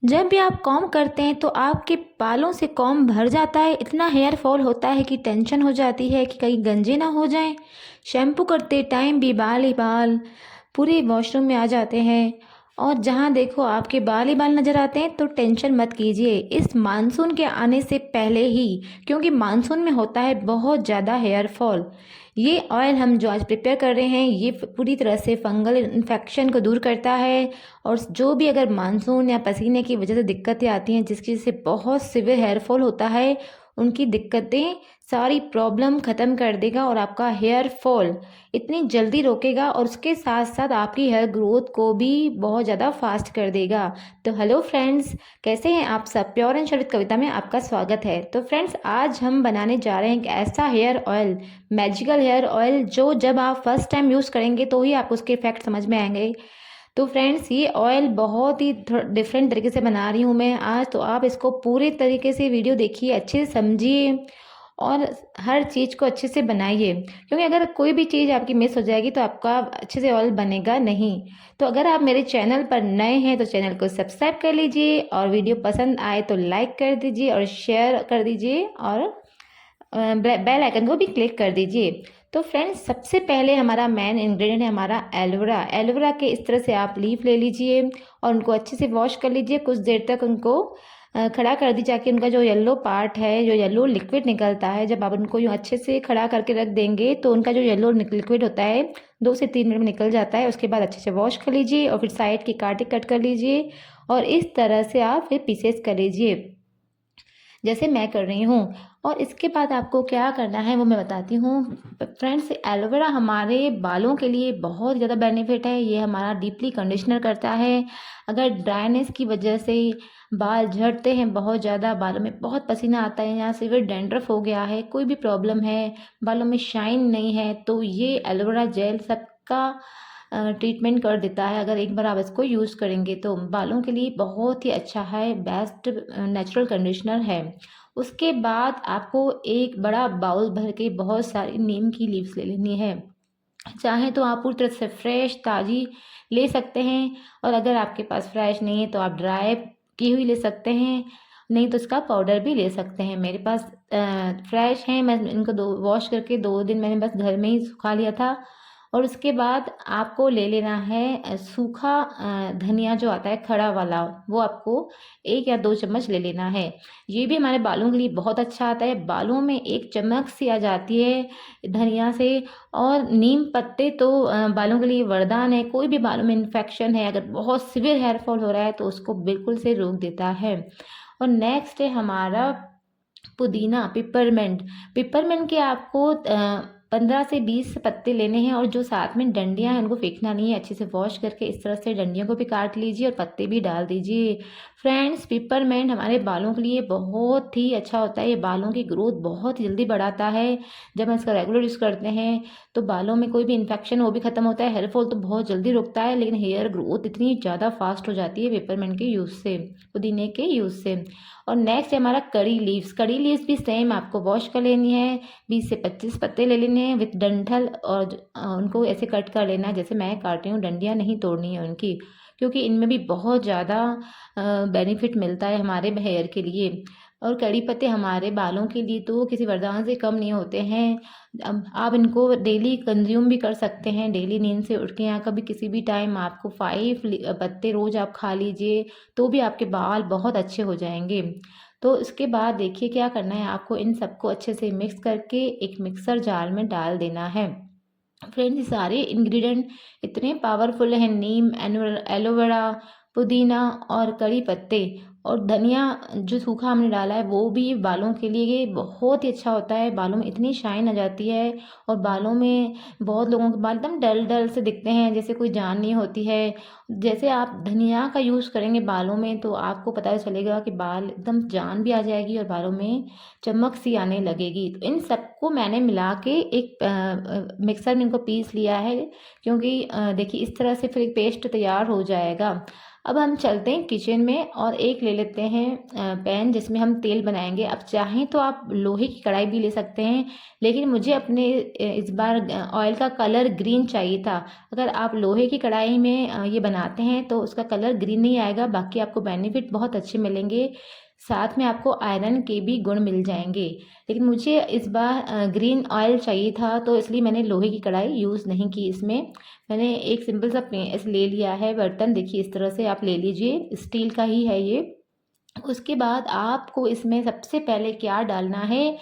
जब भी आप कॉम्ब करते हैं तो आपके बालों से कॉम्ब भर जाता है, इतना हेयर फॉल होता है कि टेंशन हो जाती है कि कहीं गंजे ना हो जाएं। शैम्पू करते टाइम भी बाल ही बाल पूरे वॉशरूम में आ जाते हैं और जहाँ देखो आपके बाल ही बाल नज़र आते हैं। तो टेंशन मत कीजिए इस मानसून के आने से पहले ही, क्योंकि मानसून में होता है बहुत ज़्यादा हेयर फॉल। ये ऑयल हम जो आज प्रिपेयर कर रहे हैं ये पूरी तरह से फंगल इन्फेक्शन को दूर करता है। और जो भी अगर मानसून या पसीने की वजह से दिक्कतें आती हैं जिसकी वजह से बहुत सिवियर हेयर फॉल होता है, उनकी दिक्कतें सारी प्रॉब्लम ख़त्म कर देगा और आपका हेयर फॉल इतनी जल्दी रोकेगा और उसके साथ साथ आपकी हेयर ग्रोथ को भी बहुत ज़्यादा फास्ट कर देगा। तो हेलो फ्रेंड्स, कैसे हैं आप सब? प्योर एंड श्योर विद कविता में आपका स्वागत है। तो फ्रेंड्स, आज हम बनाने जा रहे हैं एक ऐसा hair oil, magical hair oil, जो जब आप फर्स्ट टाइम यूज़ करेंगे तो ही आपको उसके इफेक्ट समझ में आएंगे। तो फ्रेंड्स, ये ऑयल बहुत ही डिफरेंट तरीके से बना रही हूँ मैं आज, तो आप इसको पूरे तरीके से वीडियो देखिए, अच्छे से समझिए और हर चीज़ को अच्छे से बनाइए, क्योंकि अगर कोई भी चीज़ आपकी मिस हो जाएगी तो आपका अच्छे से ऑयल बनेगा नहीं। तो अगर आप मेरे चैनल पर नए हैं तो चैनल को सब्सक्राइब कर लीजिए और वीडियो पसंद आए तो लाइक कर दीजिए और शेयर कर दीजिए और बेल आइकन को भी क्लिक कर दीजिए। तो फ्रेंड्स, सबसे पहले हमारा मेन इंग्रेडिएंट है हमारा एलोवेरा। एलोवेरा के इस तरह से आप लीफ ले लीजिए और उनको अच्छे से वॉश कर लीजिए। कुछ देर तक उनको खड़ा कर दीजिए ताकि उनका जो येलो पार्ट है, जो येलो लिक्विड निकलता है, जब आप उनको यूँ अच्छे से खड़ा करके रख देंगे तो उनका जो येलो लिक्विड होता है 2 से 3 मिनट में निकल जाता है। उसके बाद अच्छे से वॉश कर लीजिए और फिर साइड की कांटे कट कर लीजिए और इस तरह से आप फिर पीसेस कर लीजिए जैसे मैं कर रही हूँ। और इसके बाद आपको क्या करना है वो मैं बताती हूँ। फ्रेंड्स, एलोवेरा हमारे बालों के लिए बहुत ज़्यादा बेनिफिट है। ये हमारा डीपली कंडीशनर करता है। अगर ड्राइनेस की वजह से बाल झड़ते हैं, बहुत ज़्यादा बालों में बहुत पसीना आता है, यहाँ सिवियर डैंड्रफ हो गया है, कोई भी प्रॉब्लम है, बालों में शाइन नहीं है, तो ये एलोवेरा जेल सबका ट्रीटमेंट कर देता है। अगर एक बार आप इसको यूज़ करेंगे तो बालों के लिए बहुत ही अच्छा है, बेस्ट नेचुरल कंडीशनर है। उसके बाद आपको एक बड़ा बाउल भर के बहुत सारी नीम की लीव्स ले लेनी है। चाहे तो आप पूरी तरह से फ्रेश ताज़ी ले सकते हैं और अगर आपके पास फ्रेश नहीं है तो आप ड्राई की हुई ले सकते हैं, नहीं तो इसका पाउडर भी ले सकते हैं। मेरे पास फ्रेश हैं, मैं इनको वॉश करके 2 दिन मैंने बस घर में ही सुखा लिया था। और उसके बाद आपको ले लेना है सूखा धनिया जो आता है खड़ा वाला, वो आपको 1 या 2 चम्मच ले लेना है। ये भी हमारे बालों के लिए बहुत अच्छा आता है, बालों में एक चमक सी आ जाती है धनिया से। और नीम पत्ते तो बालों के लिए वरदान है। कोई भी बालों में इन्फेक्शन है, अगर बहुत सिवियर हेयर फॉल हो रहा है तो उसको बिल्कुल से रोक देता है। और नेक्स्ट है हमारा पुदीना, पिपरमेंट। पिपरमेंट के आपको 15 से 20 पत्ते लेने हैं और जो साथ में डंडियां हैं उनको फेंकना नहीं है। अच्छे से वॉश करके इस तरह से डंडियों को भी काट लीजिए और पत्ते भी डाल दीजिए। फ्रेंड्स, पिपरमेंट हमारे बालों के लिए बहुत ही अच्छा होता है। ये बालों की ग्रोथ बहुत जल्दी बढ़ाता है। जब हम इसका रेगुलर यूज़ करते हैं तो बालों में कोई भी इन्फेक्शन वो भी खत्म होता है। हेयर फॉल तो बहुत जल्दी रुकता है, लेकिन हेयर ग्रोथ इतनी ज़्यादा फास्ट हो जाती है पिपरमेंट के यूज़ से, पुदीने के यूज़ से। और नेक्स्ट है हमारा कड़ी लीव्स। कड़ी लीव्स भी सेम आपको वॉश कर लेनी है, 20 से 25 पत्ते ले लेने हैं विथ डंठल और उनको ऐसे कट कर लेना है जैसे मैं काट रही हूँ। डंडियाँ नहीं तोड़नी है उनकी, क्योंकि इनमें भी बहुत ज़्यादा बेनिफिट मिलता है हमारे हेयर के लिए। और कड़ी पत्ते हमारे बालों के लिए तो किसी वरदान से कम नहीं होते हैं। अब आप इनको डेली कंज्यूम भी कर सकते हैं। डेली नींद से उठ के या कभी किसी भी टाइम आपको 5 पत्ते रोज़ आप खा लीजिए तो भी आपके बाल बहुत अच्छे हो जाएंगे। तो इसके बाद देखिए क्या करना है, आपको इन सबको अच्छे से मिक्स करके एक मिक्सर जार में डाल देना है। फ्रेंड्स, ये सारे इंग्रेडिएंट इतने पावरफुल हैं, नीम, एलोवेरा, पुदीना और कड़ी पत्ते और धनिया जो सूखा हमने डाला है वो भी बालों के लिए बहुत ही अच्छा होता है। बालों में इतनी शाइन आ जाती है और बालों में बहुत लोगों के बाल एकदम डल डल से दिखते हैं, जैसे कोई जान नहीं होती है। जैसे आप धनिया का यूज़ करेंगे बालों में तो आपको पता चलेगा कि बाल एकदम जान भी आ जाएगी और बालों में चमक सी आने लगेगी। तो इन सबको मैंने मिला के एक मिक्सर में इनको पीस लिया है, क्योंकि देखिए इस तरह से फिर एक पेस्ट तैयार हो जाएगा। अब हम चलते हैं किचन में और एक ले ले लेते हैं पैन जिसमें हम तेल बनाएंगे। अब चाहें तो आप लोहे की कढ़ाई भी ले सकते हैं, लेकिन मुझे अपने इस बार ऑयल का कलर ग्रीन चाहिए था। अगर आप लोहे की कढ़ाई में ये बनाते हैं तो उसका कलर ग्रीन नहीं आएगा, बाकी आपको बेनिफिट बहुत अच्छे मिलेंगे, साथ में आपको आयरन के भी गुण मिल जाएंगे। लेकिन मुझे इस बार ग्रीन ऑयल चाहिए था, तो इसलिए मैंने लोहे की कढ़ाई यूज़ नहीं की। इसमें मैंने एक सिंपल सा ले लिया है बर्तन, देखिए इस तरह से आप ले लीजिए, स्टील का ही है ये। उसके बाद आपको इसमें सबसे पहले क्या डालना है,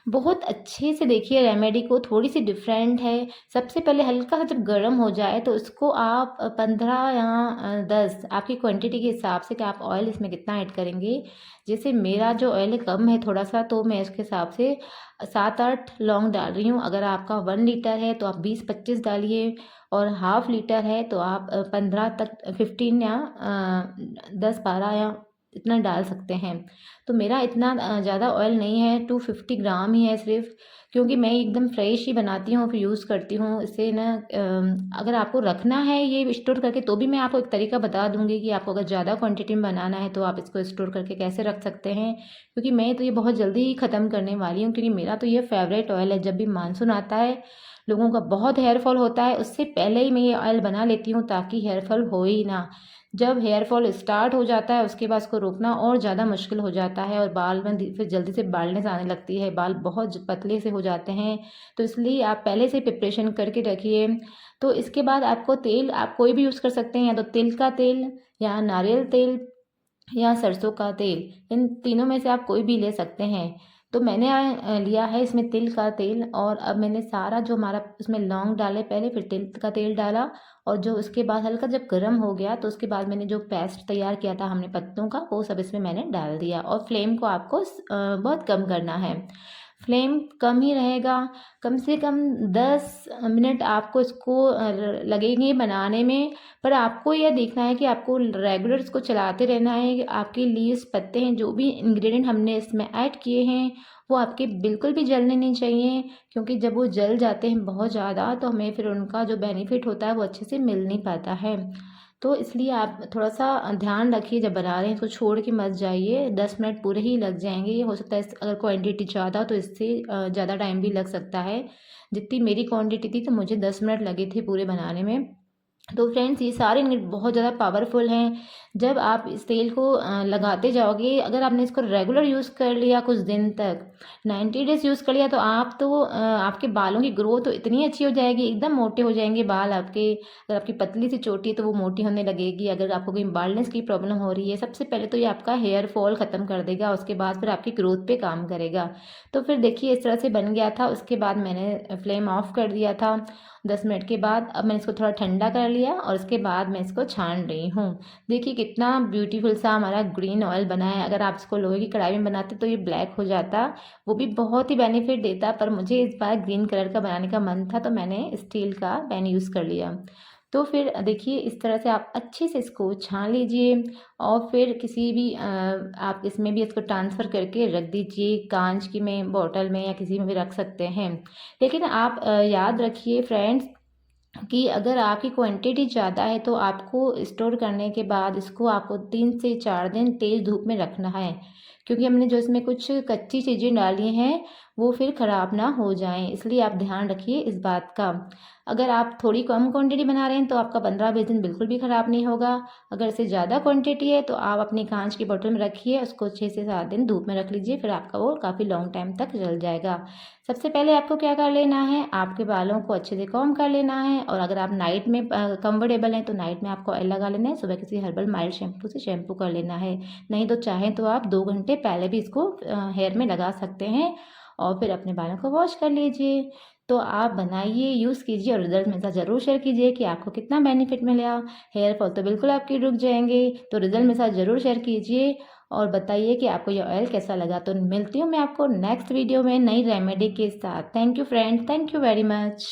बहुत अच्छे से देखिए, रेमेडी को थोड़ी सी डिफरेंट है। सबसे पहले हल्का सा जब गर्म हो जाए तो इसको आप 15 या 10 आपकी क्वांटिटी के हिसाब से कि आप ऑयल इसमें कितना ऐड करेंगे। जैसे मेरा जो ऑयल कम है थोड़ा सा, तो मैं इसके हिसाब से 7-8 लौंग डाल रही हूँ। अगर आपका 1 लीटर है तो आप 20-25 डालिए, और हाफ लीटर है तो आप 15 तक 15 या 10-12 या इतना डाल सकते हैं। तो मेरा इतना ज़्यादा ऑयल नहीं है, 250 ग्राम ही है सिर्फ, क्योंकि मैं एकदम फ्रेश ही बनाती हूँ फिर यूज़ करती हूँ। इससे ना अगर आपको रखना है ये स्टोर करके तो भी मैं आपको एक तरीका बता दूँगी कि आपको अगर ज़्यादा क्वांटिटी में बनाना है तो आप इसको स्टोर करके कैसे रख सकते हैं। क्योंकि मैं तो ये बहुत जल्दी ही ख़त्म करने वाली हूँ, क्योंकि मेरा तो ये फेवरेट ऑयल है। जब भी मानसून आता है, लोगों का बहुत हेयर फॉल होता है, उससे पहले ही मैं ये ऑयल बना लेती हूँ ताकि हेयर फॉल हो ही ना। जब हेयर फॉल स्टार्ट हो जाता है उसके बाद उसको रोकना और ज़्यादा मुश्किल हो जाता है, और बाल में फिर जल्दी से बालनेस आने लगती है, बाल बहुत पतले से हो जाते हैं। तो इसलिए आप पहले से प्रिपरेशन करके रखिए। तो इसके बाद आपको तेल आप कोई भी यूज़ कर सकते हैं, या तो तिल का तेल या नारियल तेल या सरसों का तेल, इन तीनों में से आप कोई भी ले सकते हैं। तो मैंने लिया है इसमें तिल का तेल, और अब मैंने सारा जो हमारा उसमें लौंग डाले पहले, फिर तिल का तेल डाला, और जो उसके बाद हल्का जब गर्म हो गया तो उसके बाद मैंने जो पेस्ट तैयार किया था हमने पत्तों का, वो सब इसमें मैंने डाल दिया। और फ्लेम को आपको बहुत कम करना है, फ्लेम कम ही रहेगा। कम से कम 10 मिनट आपको इसको लगेंगे बनाने में। पर आपको यह देखना है कि आपको रेगुलर इसको चलाते रहना है। आपके लीव्स, पत्ते हैं, जो भी इंग्रेडिएंट हमने इसमें ऐड किए हैं वो आपके बिल्कुल भी जलने नहीं चाहिए, क्योंकि जब वो जल जाते हैं बहुत ज़्यादा तो हमें फिर उनका जो बेनिफिट होता है वो अच्छे से मिल नहीं पाता है। तो इसलिए आप थोड़ा सा ध्यान रखिए, जब बना रहे हैं तो छोड़ के मत जाइए, 10 मिनट पूरे ही लग जाएंगे। ये हो सकता है अगर क्वांटिटी ज़्यादा तो इससे ज़्यादा टाइम भी लग सकता है। जितनी मेरी क्वांटिटी थी तो मुझे 10 मिनट लगे थे पूरे बनाने में। तो फ्रेंड्स, ये सारे इंग्रेडिएंट बहुत ज़्यादा पावरफुल हैं। जब आप इस तेल को लगाते जाओगे, अगर आपने इसको रेगुलर यूज़ कर लिया कुछ दिन तक, 90 डेज़ यूज़ कर लिया, तो आप तो आपके बालों की ग्रोथ तो इतनी अच्छी हो जाएगी, एकदम मोटे हो जाएंगे बाल आपके। अगर आपकी पतली सी चोटी है तो वो मोटी होने लगेगी। अगर आपको कोई बाल्डनेस की प्रॉब्लम हो रही है, सबसे पहले तो ये आपका हेयर फॉल ख़त्म कर देगा, उसके बाद फिर आपकी ग्रोथ पे काम करेगा। तो फिर देखिए इस तरह से बन गया था। उसके बाद मैंने फ्लेम ऑफ कर दिया था 10 मिनट के बाद। अब मैंने इसको थोड़ा ठंडा कर लिया और उसके बाद मैं इसको छान रही हूँ। देखिए कितना ब्यूटीफुल सा हमारा ग्रीन ऑयल बना है। अगर आप इसको लोहे की कढ़ाई में बनाते तो ये ब्लैक हो जाता, वो भी बहुत ही बेनिफिट देता, पर मुझे इस बार ग्रीन कलर का बनाने का मन था तो मैंने स्टील का पैन यूज़ कर लिया। तो फिर देखिए इस तरह से आप अच्छे से इसको छान लीजिए, और फिर किसी भी आप इसमें भी इसको ट्रांसफ़र करके रख दीजिए, कांच की में बॉटल में या किसी में भी रख सकते हैं। लेकिन आप याद रखिए फ्रेंड्स कि अगर आपकी क्वांटिटी ज़्यादा है तो आपको स्टोर करने के बाद इसको आपको 3 से 4 दिन तेज़ धूप में रखना है, क्योंकि हमने जो इसमें कुछ कच्ची चीज़ें डाली हैं वो फिर ख़राब ना हो जाएं, इसलिए आप ध्यान रखिए इस बात का। अगर आप थोड़ी कम क्वांटिटी बना रहे हैं तो आपका 15-20 दिन बिल्कुल भी ख़राब नहीं होगा। अगर इससे ज़्यादा क्वांटिटी है तो आप अपनी कांच की बोतल में रखिए, उसको 6 से 7 दिन धूप में रख लीजिए, फिर आपका वो काफ़ी लॉन्ग टाइम तक जल जाएगा। सबसे पहले आपको क्या कर लेना है, आपके बालों को अच्छे से कॉम्ब कर लेना है, और अगर आप नाइट में कंफर्टेबल हैं तो नाइट में आपको ऑयल लगा लेना है, सुबह किसी हर्बल माइल्ड शैम्पू से शैम्पू कर लेना है। नहीं तो चाहें तो आप 2 घंटे पहले भी इसको हेयर में लगा सकते हैं, और फिर अपने बालों को वॉश कर लीजिए। तो आप बनाइए, यूज़ कीजिए, और रिजल्ट मेरे साथ ज़रूर शेयर कीजिए कि आपको कितना बेनिफिट मिला। हेयर फॉल तो बिल्कुल आपके रुक जाएंगे, तो रिजल्ट मेरे साथ ज़रूर शेयर कीजिए और बताइए कि आपको ये ऑयल कैसा लगा। तो मिलती हूँ मैं आपको नेक्स्ट वीडियो में नई रेमेडी के साथ। Thank you friends, thank you very much.